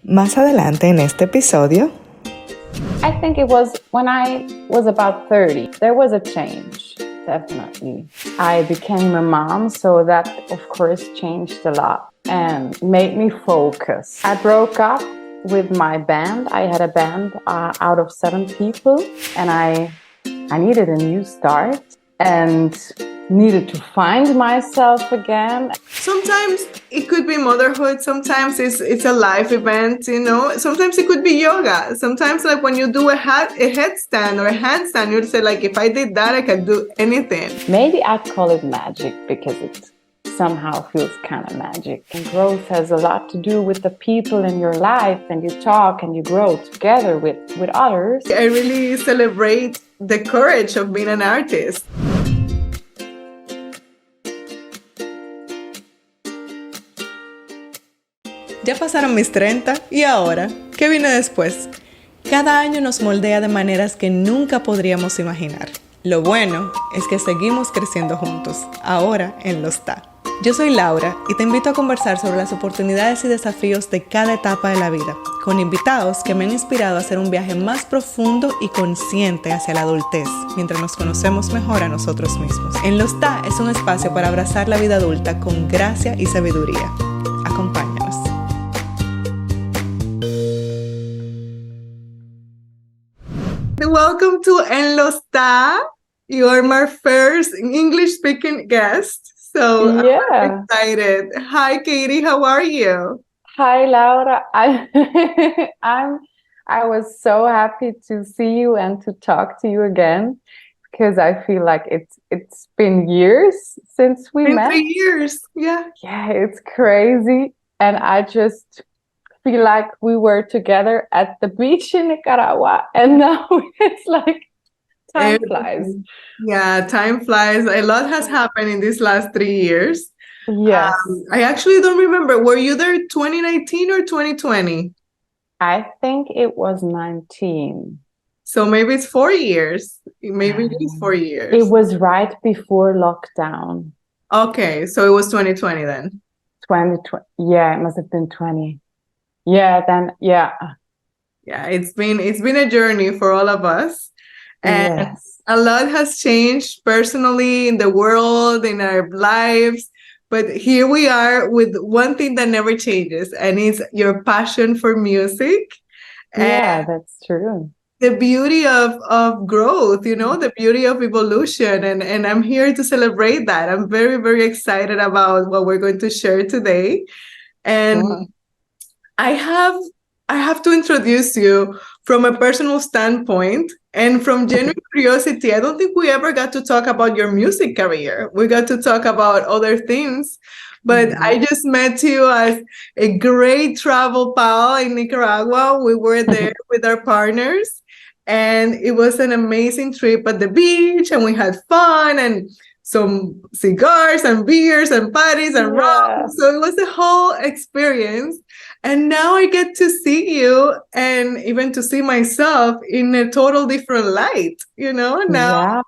Más adelante en este episodio. I think it was when I was about 30. There was a change, definitely. I became a mom, so that, of course, changed a lot and made me focus. I broke up with my band. I had a band out of 7 people, and I needed a new start and needed to find myself again. Sometimes it could be motherhood. Sometimes it's a life event, you know. Sometimes it could be yoga. Sometimes, like when you do a headstand or a handstand, you'd say, like, if I did that, I could do anything. Maybe I'd call it magic because it somehow feels kind of magic. And growth has a lot to do with the people in your life, and you talk and you grow together with others. I really celebrate the courage of being an artist. Ya pasaron mis 30 y ahora, ¿qué viene después? Cada año nos moldea de maneras que nunca podríamos imaginar. Lo bueno es que seguimos creciendo juntos, ahora en Los Ta. Yo soy Laura y te invito a conversar sobre las oportunidades y desafíos de cada etapa de la vida, con invitados que me han inspirado a hacer un viaje más profundo y consciente hacia la adultez, mientras nos conocemos mejor a nosotros mismos. En Los Ta es un espacio para abrazar la vida adulta con gracia y sabiduría. Acompáñanos. Welcome to En Los Ta. You are my first English-speaking guest, so Yeah. I'm excited. Hi, Katy. How are you? Hi, Laura. I was so happy to see you and to talk to you again, because I feel like it's been years since we met. 3 years. Yeah. Yeah, it's crazy, and I just feel like we were together at the beach in Nicaragua, and now it's like time flies. Yeah, time flies. A lot has happened in these last 3 years. Yes. I actually don't remember. Were you there 2019 or 2020? I think it was 19. So maybe it's 4 years. Maybe it is 4 years. It was right before lockdown. Okay, so it was 2020 then. 2020. Yeah, it must have been 20. Yeah, then yeah. Yeah, it's been a journey for all of us. And Yes. a lot has changed personally in the world, in our lives. But here we are with one thing that never changes, and it's your passion for music. Yeah, And that's true. the beauty of growth, you know, the beauty of evolution. And I'm here to celebrate that. I'm very, very excited about what we're going to share today. And Sure. I have to introduce you from a personal standpoint and from genuine curiosity. I don't think we ever got to talk about your music career. We got to talk about other things, but I just met you as a great travel pal in Nicaragua. We were there with our partners, and it was an amazing trip at the beach, and we had fun and some cigars and beers and parties and rum. So it was a whole experience. And now I get to see you and even to see myself in a total different light, you know? Now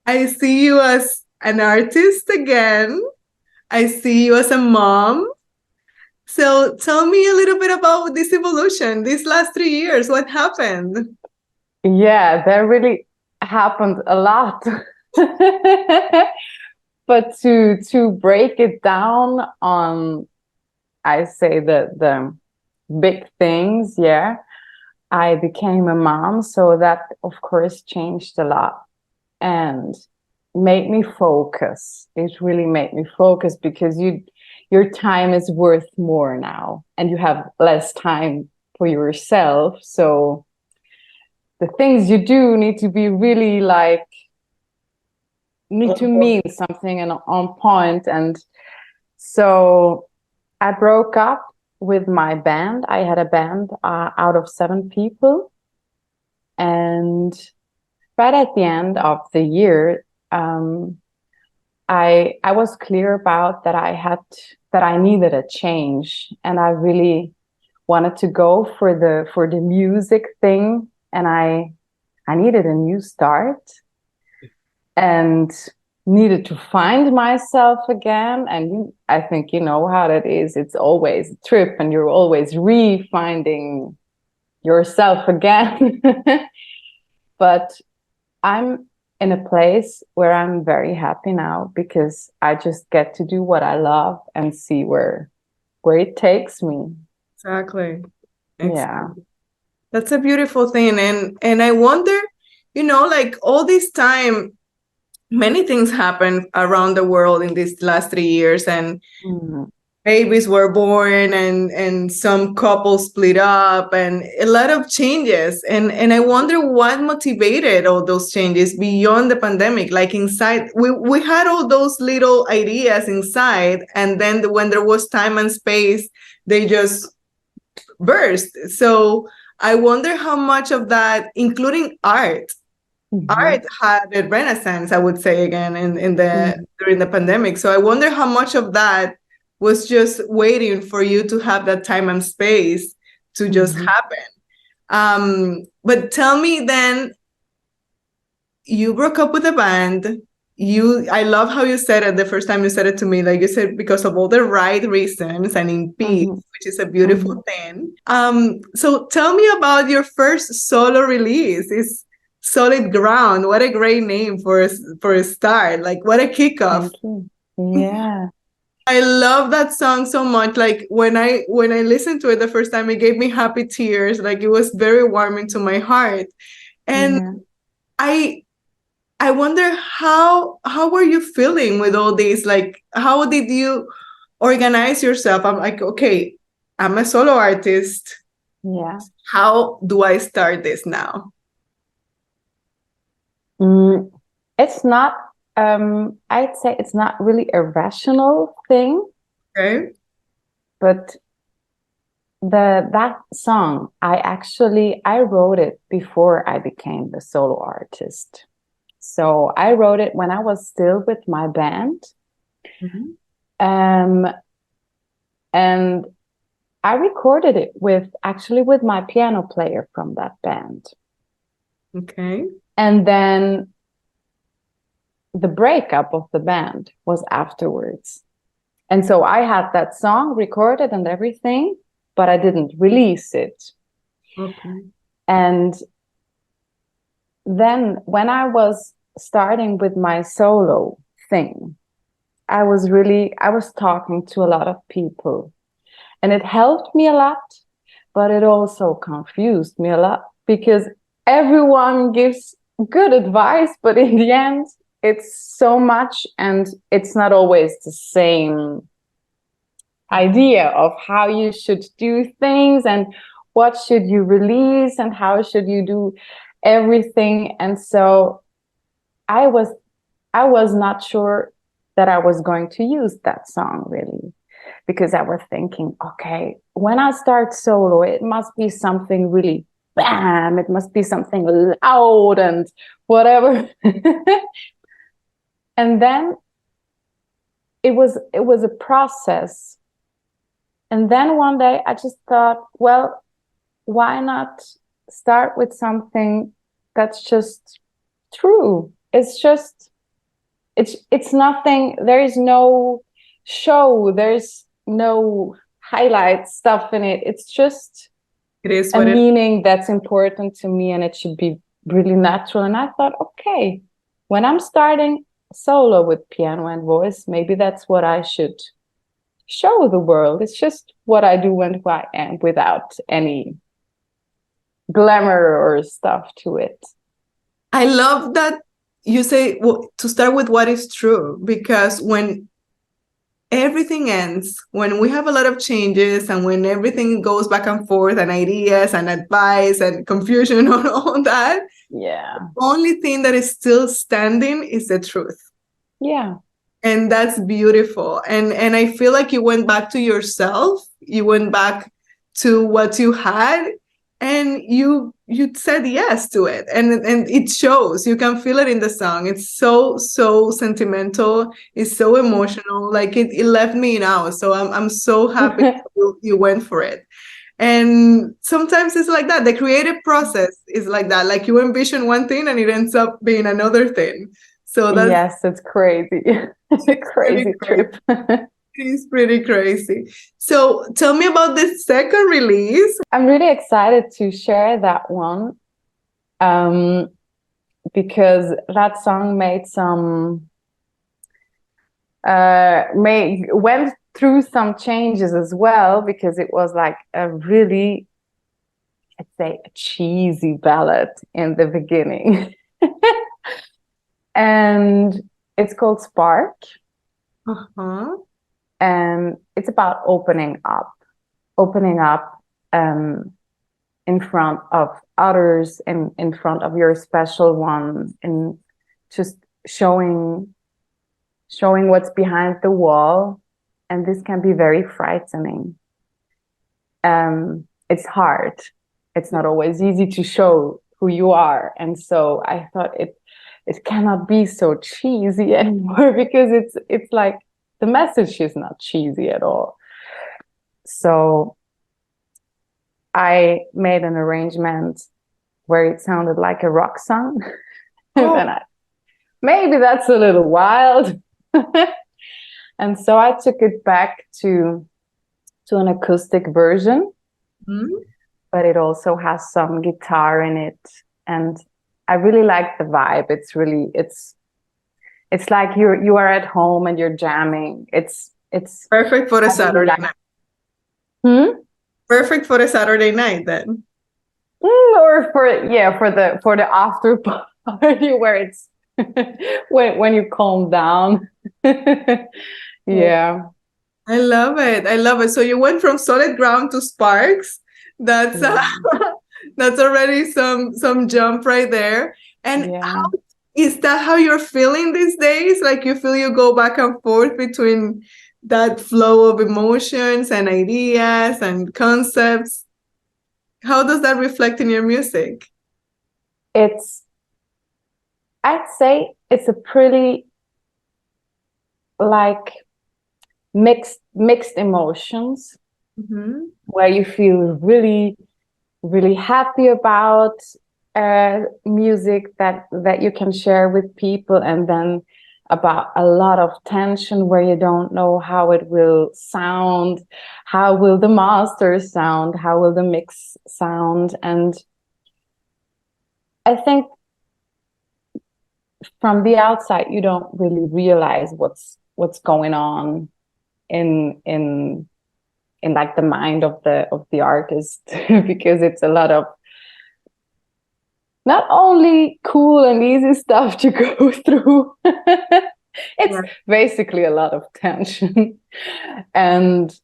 I see you as an artist again. I see you as a mom. So tell me a little bit about this evolution, these last 3 years. What happened? Yeah, there really happened a lot. But to break it down on, I say the big things, yeah. I became a mom, so that of course changed a lot and made me focus. It really made me focus because your time is worth more now, and you have less time for yourself. So the things you do need to be really like need to mean something and on point. And so I broke up with my band. I had a band out of 7 people, and right at the end of the year, I was clear about that I needed a change, and I really wanted to go for the music thing, and I needed a new start. And needed to find myself again. And I think you know how that is. It's always a trip and you're always re-finding yourself again. But I'm in a place where I'm very happy now because I just get to do what I love and see where it takes me. Exactly. Yeah. That's a beautiful thing. And I wonder, like all this time, many things happened around the world in these last 3 years, and babies were born, and some couples split up, and a lot of changes. And I wonder what motivated all those changes beyond the pandemic. Like inside, we had all those little ideas inside, and then when there was time and space, they just burst. So I wonder how much of that, including art, art had a renaissance, I would say, again in the during the pandemic. So I wonder how much of that was just waiting for you to have that time and space to just happen. But tell me then, you broke up with a band. I love how you said it the first time you said it to me, like you said, because of all the right reasons and in peace, which is a beautiful thing. So tell me about your first solo release. It's Solid Ground. What a great name for a start. Like, what a kickoff. Yeah. I love that song so much. Like when I listened to it the first time, it gave me happy tears. Like it was very warming to my heart. And I wonder how were you feeling with all these? Like, how did you organize yourself? I'm like, okay, I'm a solo artist. Yeah. How do I start this now? It's not, I'd say it's not really a rational thing. Okay. But that song, I wrote it before I became the solo artist. So I wrote it when I was still with my band. And I recorded it with my piano player from that band. Okay. And then the breakup of the band was afterwards. And so I had that song recorded and everything, but I didn't release it. Okay. And then when I was starting with my solo thing, I was talking to a lot of people, and it helped me a lot, but it also confused me a lot because everyone gives good advice, but in the end, it's so much, and it's not always the same idea of how you should do things and what should you release and how should you do everything. And so I was not sure that I was going to use that song really, because I was thinking, okay, when I start solo, it must be something really bam, it must be something loud and whatever. And then it was a process. And then one day I just thought, well, why not start with something that's just true? It's nothing, there is no show, there's no highlight stuff in it. It's just a meaning that's important to me, and it should be really natural. And I thought, okay, when I'm starting solo with piano and voice, maybe that's what I should show the world. It's just what I do and who I am, without any glamour or stuff to it. I love that you say, well, to start with what is true, because when everything ends, when we have a lot of changes and when everything goes back and forth and ideas and advice and confusion and all that, yeah, the only thing that is still standing is the truth. Yeah. And that's beautiful. And I feel like you went back to yourself, you went back to what you had, and you said yes to it, and it shows. You can feel it in the song. It's so sentimental. It's so emotional. Like it left me now. So I'm so happy you went for it. And sometimes it's like that. The creative process is like that. Like you envision one thing and it ends up being another thing. So that's Yes, it's crazy. pretty Crazy trip. it's pretty crazy. So tell me about the second release. I'm really excited to share that one, because that song went through some changes as well, because it was like a really, I'd say, a cheesy ballad in the beginning. And it's called Spark. Uh-huh. And it's about opening up in front of others, and in front of your special one, and just showing what's behind the wall. And this can be very frightening. It's hard. It's not always easy to show who you are. And so I thought it cannot be so cheesy anymore, because it's like the message is not cheesy at all. So I made an arrangement where it sounded like a rock song. Oh. And maybe that's a little wild. And so I took it back to an acoustic version, but it also has some guitar in it. And I really like the vibe. It's like you are at home and you're jamming. It's Perfect for a Saturday night. Perfect for a Saturday night then. Or for the after party, where it's when you calm down. Yeah. I love it. So you went from solid ground to sparks. That's that's already some jump right there. And how is that how you're feeling these days? Like you feel you go back and forth between that flow of emotions and ideas and concepts? How does that reflect in your music? I'd say it's a pretty like mixed emotions, where you feel really, really happy about music that you can share with people, and then about a lot of tension where you don't know how it will sound, how will the master sound, how will the mix sound. And I think from the outside you don't really realize what's going on in like the mind of the artist, because it's a lot of not only cool and easy stuff to go through. It's basically a lot of tension. And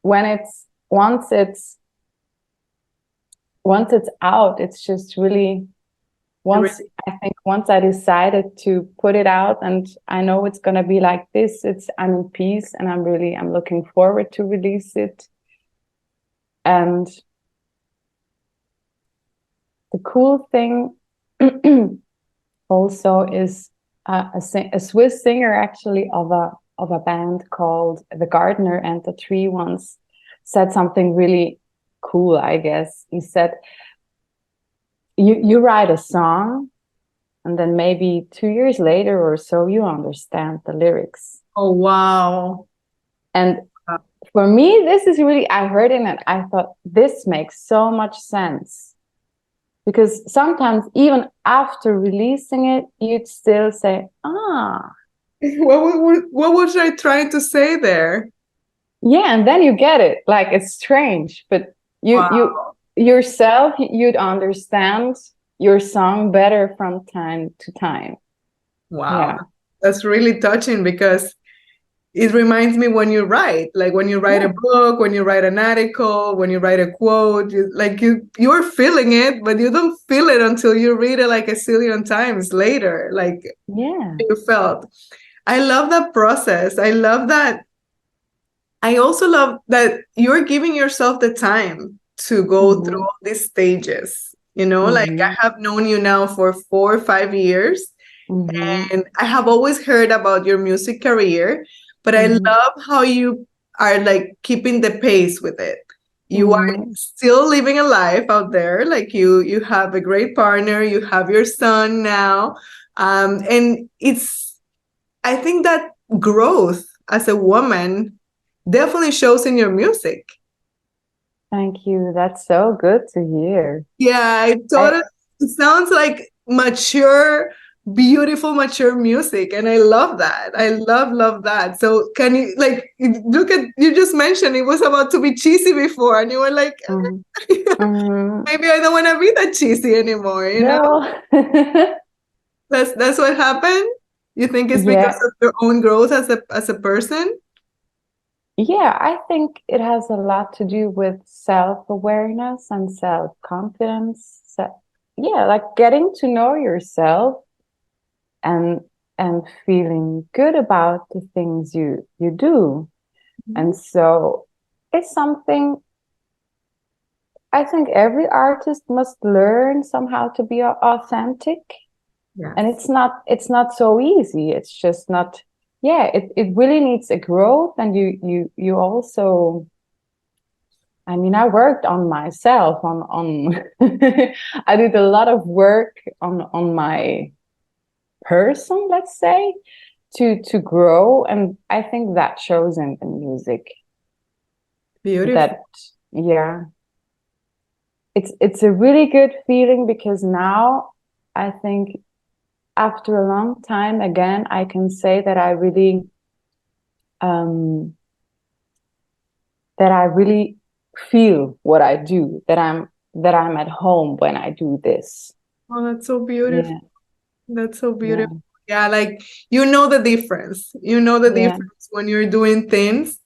once it's out, it's just really, once I decided to put it out and I know it's going to be like this, I'm in peace, and I'm looking forward to release it. And the cool thing also is a Swiss singer, actually, of a band called The Gardener and the Tree, once said something really cool, I guess. He said, you write a song, and then maybe 2 years later or so, you understand the lyrics. Oh, wow. And for me, this is really, I heard it and I thought, this makes so much sense. Because sometimes even after releasing it, you'd still say, what was I trying to say there? Yeah, and then you get it. Like, it's strange, but you yourself, you'd understand your song better from time to time. Wow. Yeah. That's really touching, because it reminds me when you write, like when you write a book, when you write an article, when you write a quote, you're feeling it, but you don't feel it until you read it like a zillion times later. Like, you felt. I love that process. I love that. I also love that you're giving yourself the time to go through all these stages. Like I have known you now for 4 or 5 years, and I have always heard about your music career. But I love how you are like keeping the pace with it. You are still living a life out there. Like you have a great partner, you have your son now. And I think that growth as a woman definitely shows in your music. Thank you. That's so good to hear. Yeah, it sounds like mature, beautiful, mature music. And I love that. I love that. So can you look at, you just mentioned it was about to be cheesy before, and you were like, maybe I don't want to be that cheesy anymore, you know? That's what happened. You think it's because of your own growth as a person? Yeah, I think it has a lot to do with self-awareness and self-confidence. So, yeah, like getting to know yourself and feeling good about the things you do. And so it's something I think every artist must learn somehow to be authentic. Yes. And it's not so easy. It's just not, it really needs a growth. And you also, I mean, I worked on myself on I did a lot of work on my person, let's say, to grow. And I think that shows in music. Beautiful. That, yeah. It's a really good feeling, because now I think after a long time, again, I can say that I really feel what I do, that I'm at home when I do this. Oh, that's so beautiful. Yeah. That's so beautiful. Yeah, like you know the difference. You know the difference when you're doing things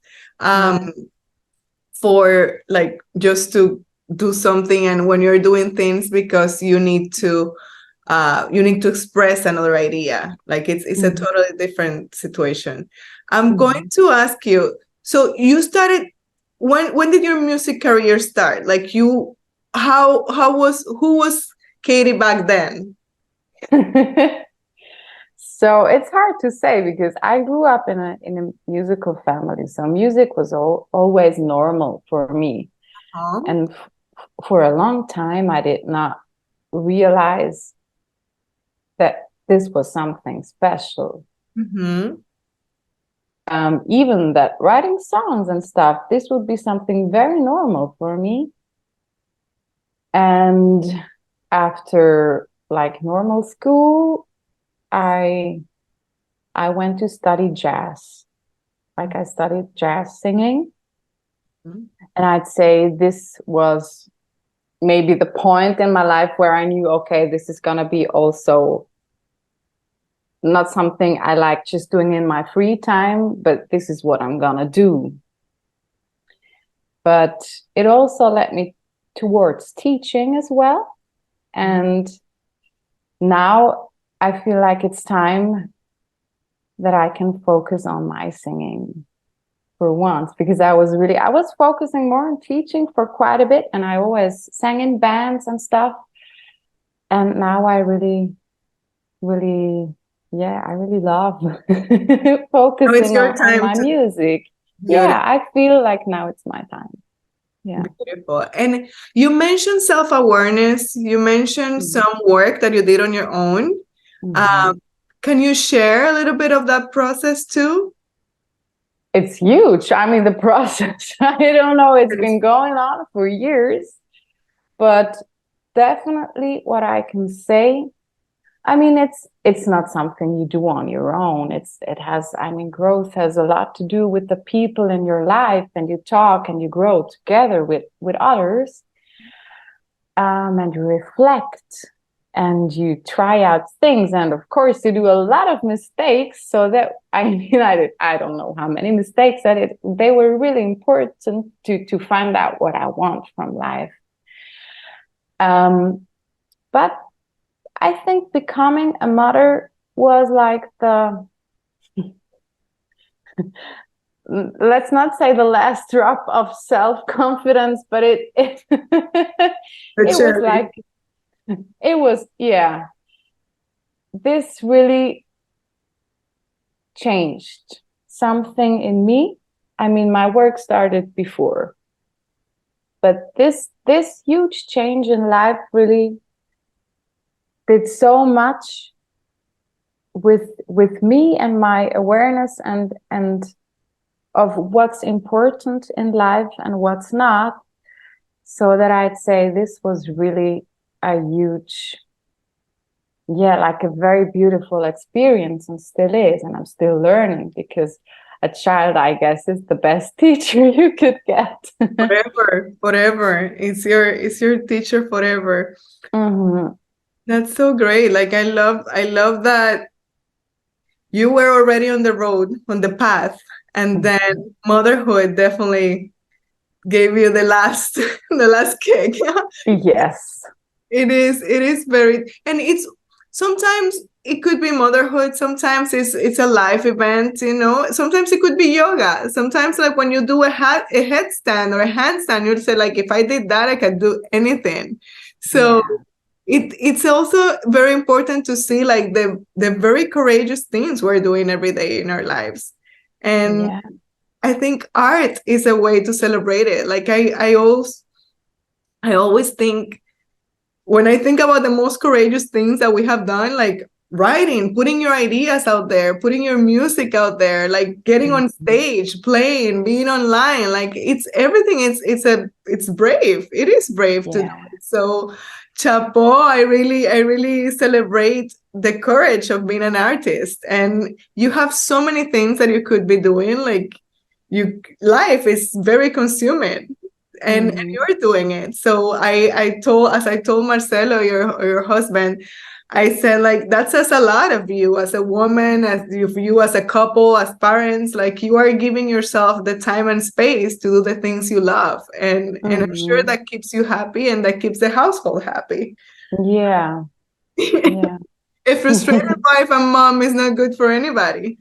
for like just to do something, and when you're doing things because you need to express another idea. Like it's a totally different situation. I'm going to ask you, so you started, when did your music career start? Like who was Katy back then? So it's hard to say, because I grew up in a musical family, so music was always normal for me. And for a long time I did not realize that this was something special. Even that writing songs and stuff, this would be something very normal for me. And after like normal school, I went to study jazz. Like I studied jazz singing. And I'd say this was maybe the point in my life where I knew, okay, this is gonna be also not something I like just doing in my free time, but this is what I'm gonna do. But it also led me towards teaching as well. And now I feel like it's time that I can focus on my singing for once, because I was focusing more on teaching for quite a bit, and I always sang in bands and stuff. And now I really love focusing on my music. Yeah, I feel like now it's my time. Yeah. Beautiful. And you mentioned self-awareness. You mentioned some work that you did on your own. Can you share a little bit of that process too? It's huge. I mean, the process, I don't know, it's been going on for years. But definitely what I can say, I mean, it's not something you do on your own. Growth has a lot to do with the people in your life, and you talk and you grow together with others. And you reflect and you try out things. And of course, you do a lot of mistakes. So that, I don't know how many mistakes they were really important to find out what I want from life. But I think becoming a mother was like let's not say the last drop of self-confidence, but it was this really changed something in me. I mean, my work started before, but this huge change in life really did so much with me and my awareness and of what's important in life and what's not, so that I'd say this was really a huge, like a very beautiful experience, and still is, and I'm still learning, because a child, I guess, is the best teacher you could get. Forever. It's your teacher forever. Mm-hmm. That's so great. Like I love that you were already on the road, on the path, and then motherhood definitely gave you the last kick. Yes. It is very, and it's sometimes it could be motherhood, sometimes it's a life event, you know, sometimes it could be yoga, sometimes like when you do a headstand or a handstand, you'll say like, if I did that, I could do anything. So it's also very important to see like the very courageous things we're doing every day in our lives. And I think art is a way to celebrate it. Like I always think, when I think about the most courageous things that we have done, like writing, putting your ideas out there, putting your music out there, like getting on stage, playing, being online, like it's everything. It's brave. It is brave to do it. So chapeau, I really celebrate the courage of being an artist. And you have so many things that you could be doing. Like life is very consuming. And you're doing it. So I told Marcelo, your husband, I said like, that says a lot of you as a woman, as you as a couple, as parents. Like you are giving yourself the time and space to do the things you love, and I'm sure that keeps you happy and that keeps the household happy. Yeah. A frustrated wife and mom is not good for anybody.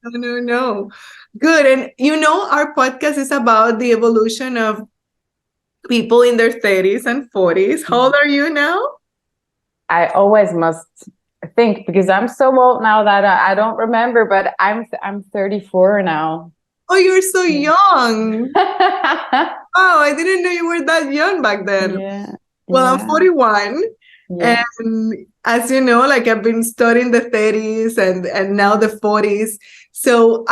No. Good. And you know, our podcast is about the evolution of people in their 30s and 40s. How old are you now? I always must think, because I'm so old now that I don't remember, but I'm 34 now. Oh, you're so young. Oh, I didn't know you were that young back then. Well, I'm 41. And as you know, like I've been studying the 30s and now the 40s. So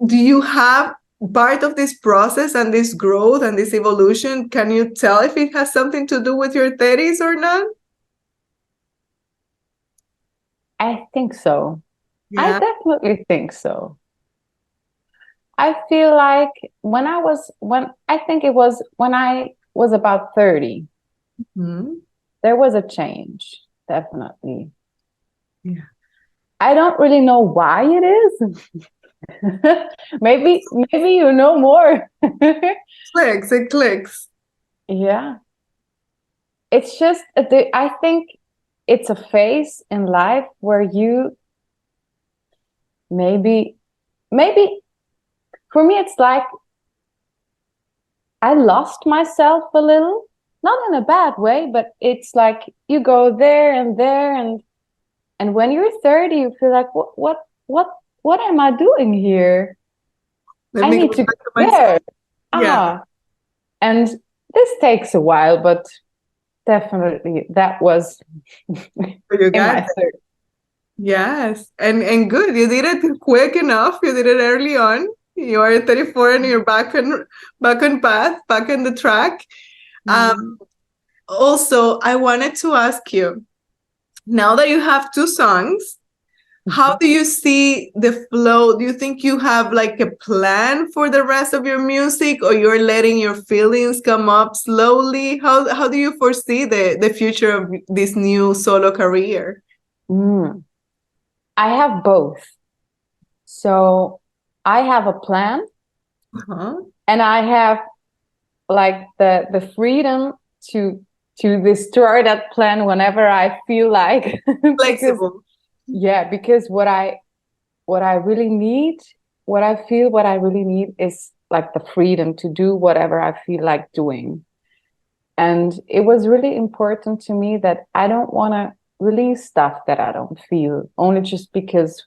do you have part of this process and this growth and this evolution? Can you tell if it has something to do with your 30s or not? I think so. I definitely think so. I feel like when I was about 30, there was a change, definitely. Yeah. I don't really know why it is. maybe you know more. It clicks. Yeah. It's just, I think it's a phase in life where you maybe for me, it's like I lost myself a little, not in a bad way, but it's like you go there, and when you're 30, you feel like, what am I doing here? I need to go there. Yeah. And this takes a while, but definitely that was you got it. Yes. And good. You did it quick enough. You did it early on. You are 34 and you're back on path, back on the track. Also, I wanted to ask you, now that you have 2 songs, how do you see the flow? Do you think you have like a plan for the rest of your music, or you're letting your feelings come up slowly? How do you foresee the future of this new solo career? I have both. So I have a plan, and I have like the freedom to destroy that plan whenever I feel like. Flexible. Because what I really need, what I really need is like the freedom to do whatever I feel like doing. And it was really important to me that I don't want to release stuff that I don't feel, only just because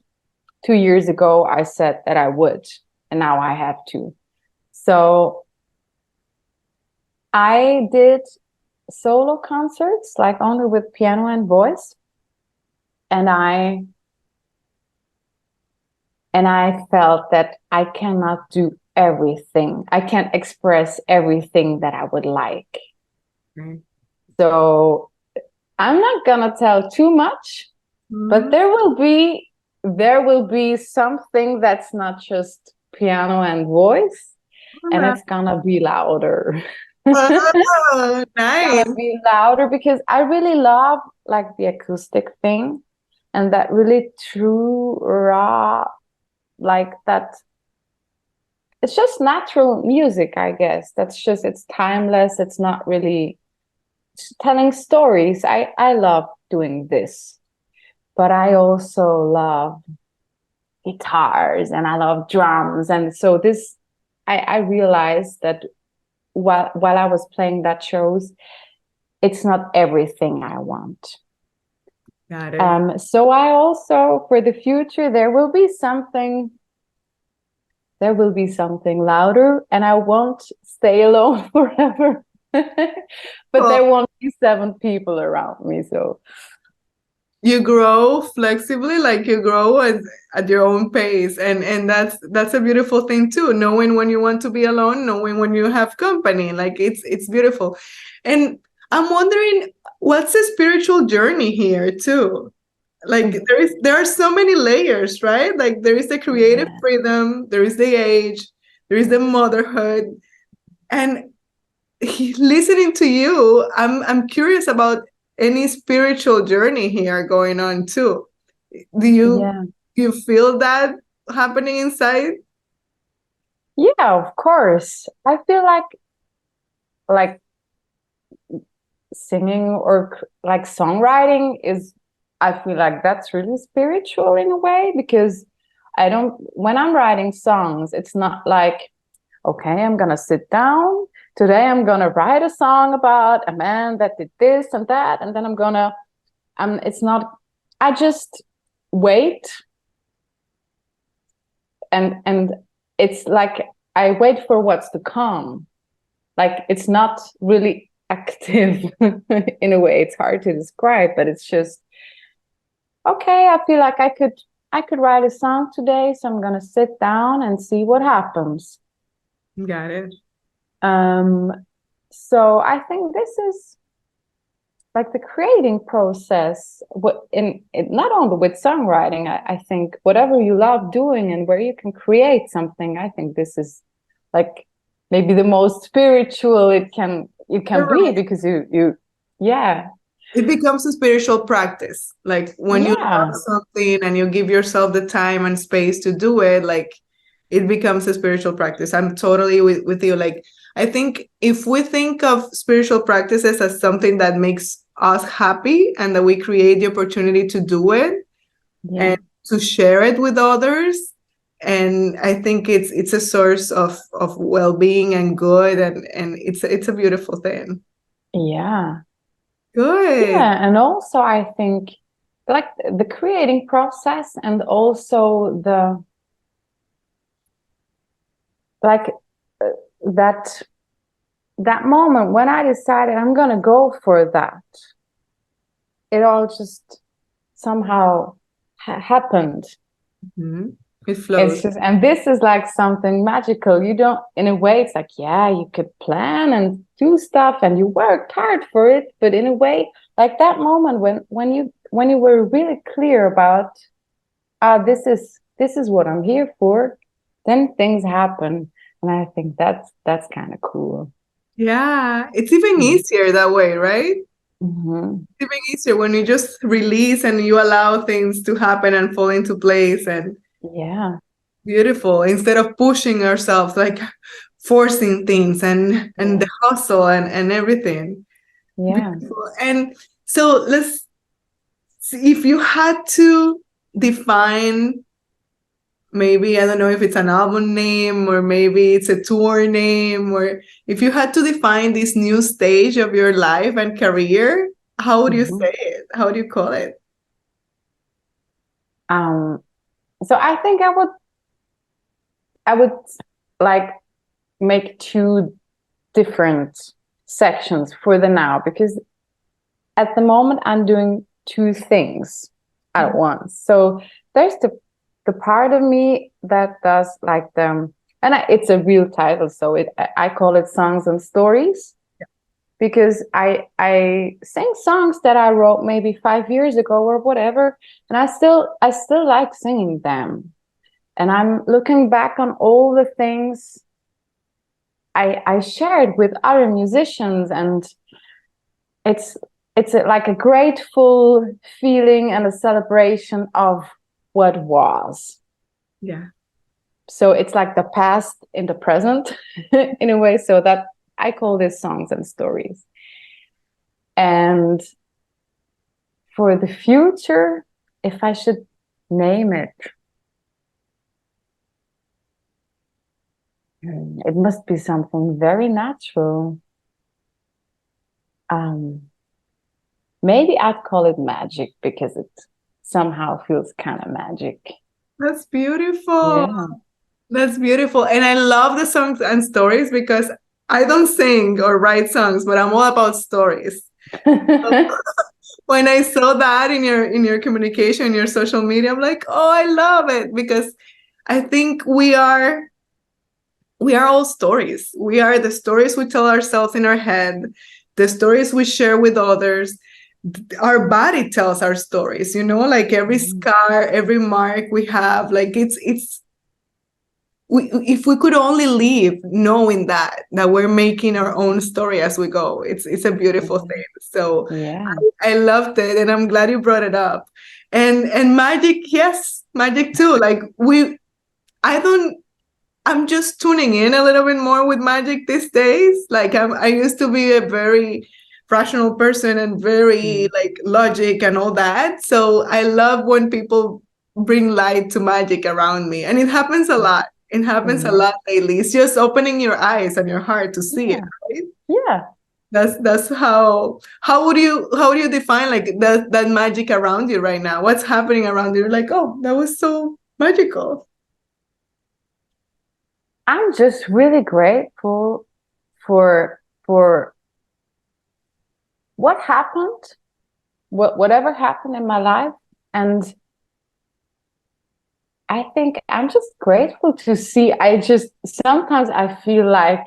2 years ago I said that I would, and now I have to. So I did solo concerts, like only with piano and voice. And I felt that I cannot do everything. I can't express everything that I would like. Right. So I'm not gonna tell too much, but there will be something that's not just piano and voice, and it's gonna be louder. Oh, nice. Gonna be louder because I really love like the acoustic thing and that really true raw, like that. It's just natural music, I guess. It's timeless. It's not really telling stories. I love doing this, but I also love guitars and I love drums. And so this, I realized that while I was playing that shows, it's not everything I want. Got it. So I also, for the future, there will be something louder, and I won't stay alone forever. But there won't be 7 people around me. So you grow flexibly, like you grow at your own pace, and that's a beautiful thing too, knowing when you want to be alone, knowing when you have company. Like it's beautiful. And I'm wondering, what's the spiritual journey here too? Like there are so many layers, right? Like there is the creative freedom, there is the age, there is the motherhood. And listening to you, I'm curious about any spiritual journey here going on too. Do you feel that happening inside? yeah, of course. I feel like singing or like songwriting is, I feel like that's really spiritual in a way, because when I'm writing songs, it's not like, okay, I'm gonna sit down today, I'm gonna write a song about a man that did this and that, and then it's not, I just wait, and it's like I wait for what's to come. Like it's not really active in a way. It's hard to describe, but it's just, okay, I feel like I could write a song today, so I'm gonna sit down and see what happens. Got it. So I think this is like the creating process. Not only with songwriting, I think whatever you love doing and where you can create something, I think this is like maybe the most spiritual it can be, because you it becomes a spiritual practice. Like when you love something and you give yourself the time and space to do it, like it becomes a spiritual practice. I'm totally with you. Like I think if we think of spiritual practices as something that makes us happy and that we create the opportunity to do it and to share it with others, and I think it's a source of well-being and good, and it's a beautiful thing. Yeah. Good. Yeah, and also I think like the creating process, and also the like that moment when I decided I'm gonna go for that, it all just somehow happened. Mm-hmm. It flows. It's just, and this is like something magical. You don't, in a way, it's like, yeah, you could plan and do stuff and you worked hard for it, but in a way, like that moment when you were really clear about, this is what I'm here for, then things happen. And I think that's kind of cool. Yeah, it's even easier that way, right? Mm-hmm. It's even easier when you just release and you allow things to happen and fall into place. And yeah, beautiful, instead of pushing ourselves, like forcing things and the hustle and everything. Yeah. Beautiful. And so let's see, if you had to define, maybe, I don't know if it's an album name or maybe it's a tour name, or if you had to define this new stage of your life and career, how would you say it? How would you call it? So I think I would like make 2 different sections for the now, because at the moment I'm doing two things at once. So there's the part of me that does like it's a real title, so I call it Songs and Stories, because I sing songs that I wrote maybe 5 years ago or whatever, and I still like singing them, and I'm looking back on all the things I shared with other musicians, and it's like a grateful feeling and a celebration of what was. Yeah. So it's like the past in the present in a way, so that I call this Songs and Stories. And for the future, if I should name it, it must be something very natural. Maybe I'd call it magic, because it somehow feels kind of magic. That's beautiful. Yeah. That's beautiful. And I love the Songs and Stories, because I don't sing or write songs, but I'm all about stories. When I saw that in your communication, in your social media, I'm like, oh, I love it, because I think we are all stories. We are the stories we tell ourselves in our head, the stories we share with others. Our body tells our stories, like every scar, every mark we have, like if we could only live knowing that we're making our own story as we go, it's a beautiful thing. So I loved it, and I'm glad you brought it up. And magic, yes, magic too. Like I'm just tuning in a little bit more with magic these days. Like I used to be a very rational person and very like logic and all that. So I love when people bring light to magic around me, and it happens a lot. It happens a lot lately. It's just opening your eyes and your heart to see it, right? Yeah. That's how would you define like that magic around you right now? What's happening around you? You're like, oh, that was so magical. I'm just really grateful for what happened, whatever happened in my life. And I think I'm just grateful to see. Sometimes I feel like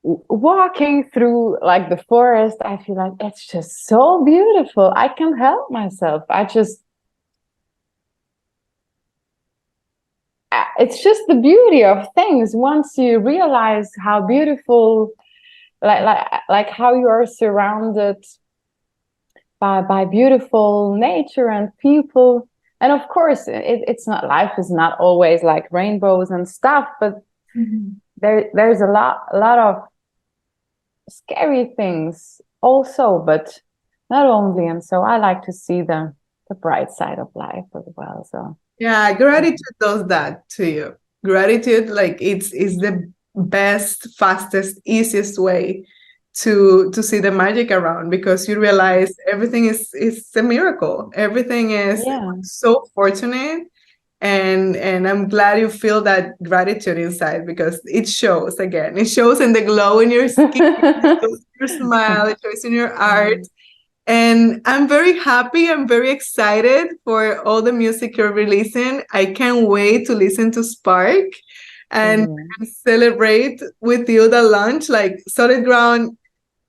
walking through like the forest, I feel like it's just so beautiful. I can't help myself. It's just the beauty of things. Once you realize how beautiful, like how you are surrounded by beautiful nature and people. And of course, it's not, life is not always like rainbows and stuff, but there's a lot of scary things also, but not only. And so I like to see the bright side of life as well. So yeah, gratitude does that to you. Gratitude, like it's the best, fastest, easiest way to see the magic around, because you realize everything is a miracle. Everything is so fortunate, and I'm glad you feel that gratitude inside, because it shows again. It shows in the glow in your skin, it shows in your smile, it shows in your art. And I'm very happy. I'm very excited for all the music you're releasing. I can't wait to listen to Spark and celebrate with you the launch. Like Solid Ground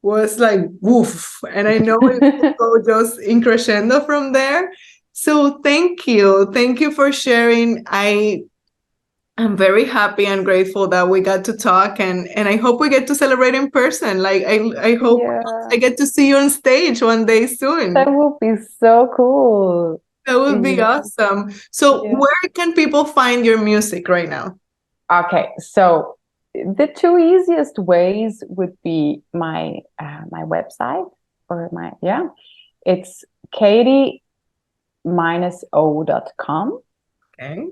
was like woof, and I know it will go just in crescendo from there. So thank you for sharing. I'm very happy and grateful that we got to talk, and I hope we get to celebrate in person. Like I hope I get to see you on stage one day soon. That would be so cool. That would be awesome. So where can people find your music right now? Okay, so the two easiest ways would be my my website, or it's katy-o.com. Okay.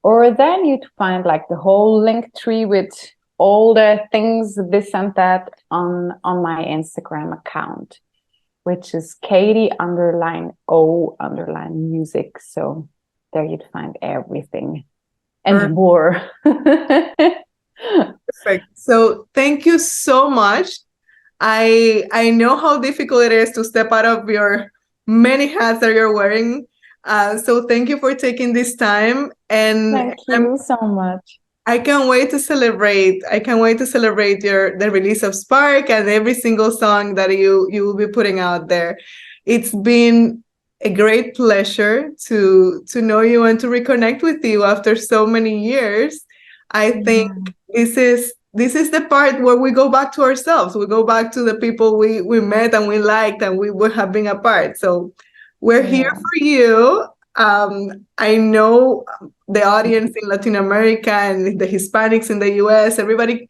Or then you'd find like the whole link tree with all the things, this and that, on my Instagram account, which is Katy_O_music. So there you'd find everything and more. Perfect. So thank you so much. I know how difficult it is to step out of your many hats that you're wearing. So thank you for taking this time. And Thank you so much. I can't wait to celebrate. I can't wait to celebrate the release of Spark and every single song that you will be putting out there. It's been a great pleasure to know you and to reconnect with you after so many years. I think this is the part where we go back to ourselves. We go back to the people we met and we liked and we would have been apart. So we're here for you. I know the audience in Latin America and the Hispanics in the US, everybody,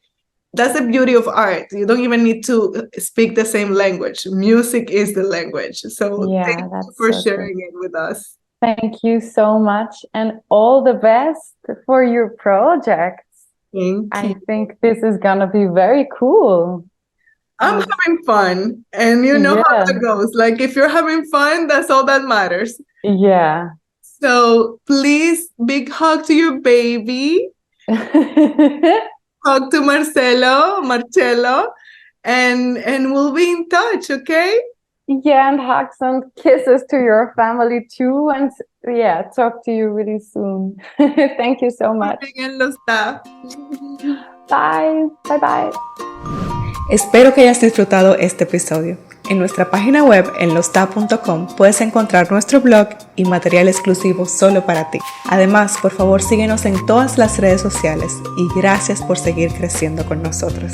that's the beauty of art. You don't even need to speak the same language. Music is the language. So thank you for sharing it with us. Thank you so much, and all the best for your projects. I think this is gonna be very cool. I'm having fun, and you know how that goes. Like, if you're having fun, that's all that matters. Yeah. So please, big hug to your baby. Hug to Marcello, and we'll be in touch, okay? Yeah, and hugs and kisses to your family too, and talk to you really soon. Thank you so much. Bye. Bye. Espero que hayas disfrutado este episodio. En nuestra página web en losta.com puedes encontrar nuestro blog y material exclusivo solo para ti. Además, por favor síguenos en todas las redes sociales y gracias por seguir creciendo con nosotros.